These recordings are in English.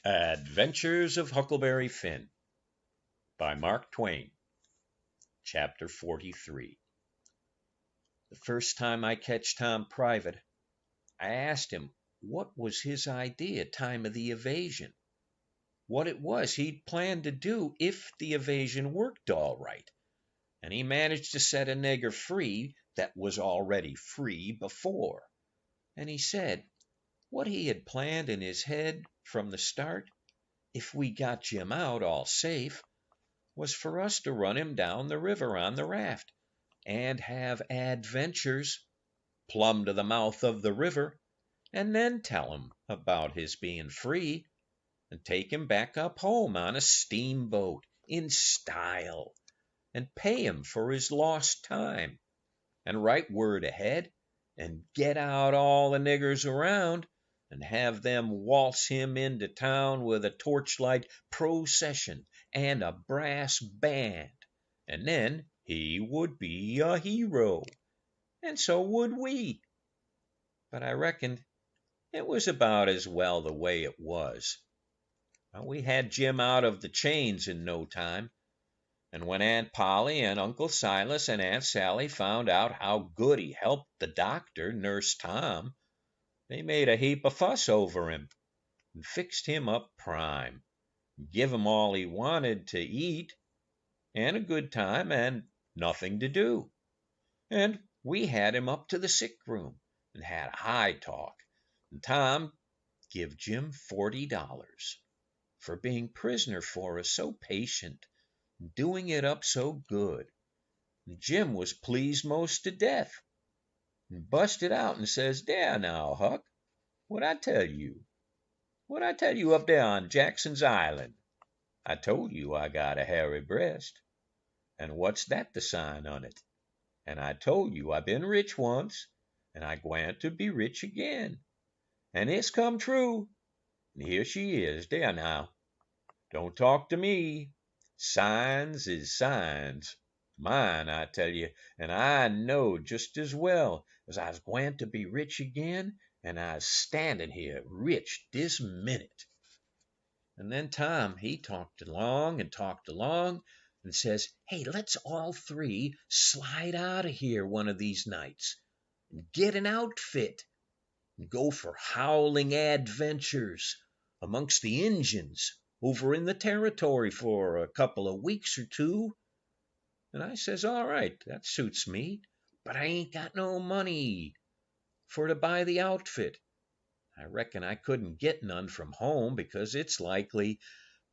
Adventures of Huckleberry Finn by Mark Twain. Chapter 43. The first time I catched Tom private, I asked him what was his idea time of the evasion, what it was he'd planned to do if the evasion worked all right, and he managed to set a nigger free that was already free before. And he said what he had planned in his head from the start, if we got Jim out all safe, was for us to run him down the river on the raft and have adventures plumb to the mouth of the river, and then tell him about his being free and take him back up home on a steamboat in style and pay him for his lost time and write word ahead and get out all the niggers around and have them waltz him into town with a torchlight procession and a brass band, and then he would be a hero, and so would we. But I reckoned it was about as well the way it was. We had Jim out of the chains in no time, and when Aunt Polly and Uncle Silas and Aunt Sally found out how good he helped the doctor nurse Tom, they made a heap of fuss over him and fixed him up prime, give him all he wanted to eat, and a good time and nothing to do. And we had him up to the sick room and had a high talk, and Tom give Jim $40 for being prisoner for us so patient and doing it up so good. And Jim was pleased most to death and busted out and says, "There now, Huck, what I tell you? What I tell you up there on Jackson's Island? I told you I got a hairy breast. And what's that the sign on it? And I told you I been rich once, and I gwine to be rich again. And it's come true. And here she is, there now. Don't talk to me. Signs is signs. Mine, I tell you, and I know just as well as I's gwine to be rich again, and I's standing here rich this minute." And then Tom, he talked along and says, "Hey, let's all three slide out of here one of these nights and get an outfit and go for howling adventures amongst the Injuns over in the territory for a couple of weeks or two." And I says, "All right, that suits me, but I ain't got no money for to buy the outfit. I reckon I couldn't get none from home, because it's likely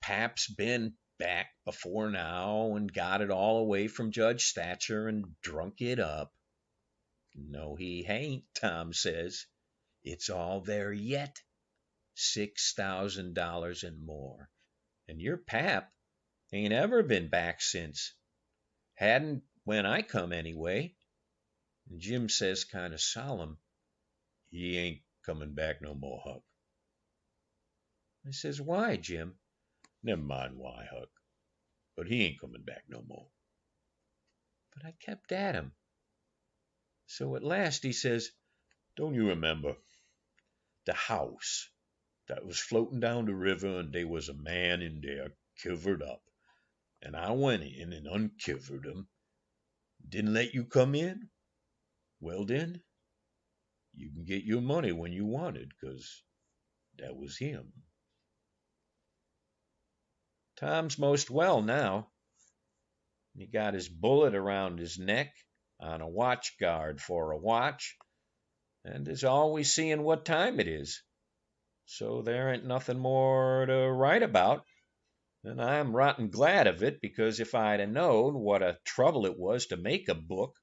Pap's been back before now and got it all away from Judge Thatcher and drunk it up." "No, he hain't," Tom says. "It's all there yet, $6,000 and more, and your Pap ain't ever been back since. Hadn't when I come anyway." And Jim says kind of solemn, "He ain't coming back no more, Huck." I says, "Why, Jim?" "Never mind why, Huck, but he ain't coming back no more." But I kept at him. So at last he says, "Don't you remember the house that was floating down the river, and there was a man in there kivered up, and I went in and unkivered him, didn't let you come in? Well then, you can get your money when you want it, 'cause that was him." Tom's most well now. He got his bullet around his neck on a watch guard for a watch, and is always seeing what time it is. So there ain't nothing more to write about, and I'm rotten glad of it, because if I'd a known what a trouble it was to make a book,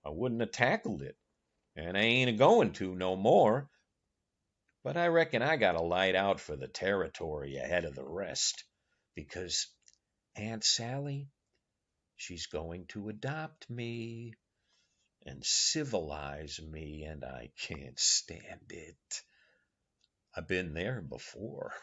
I wouldn't have tackled it, and I ain't a-going to no more. But I reckon I got a light out for the territory ahead of the rest, because Aunt Sally, she's going to adopt me and civilize me, and I can't stand it. I've been there before.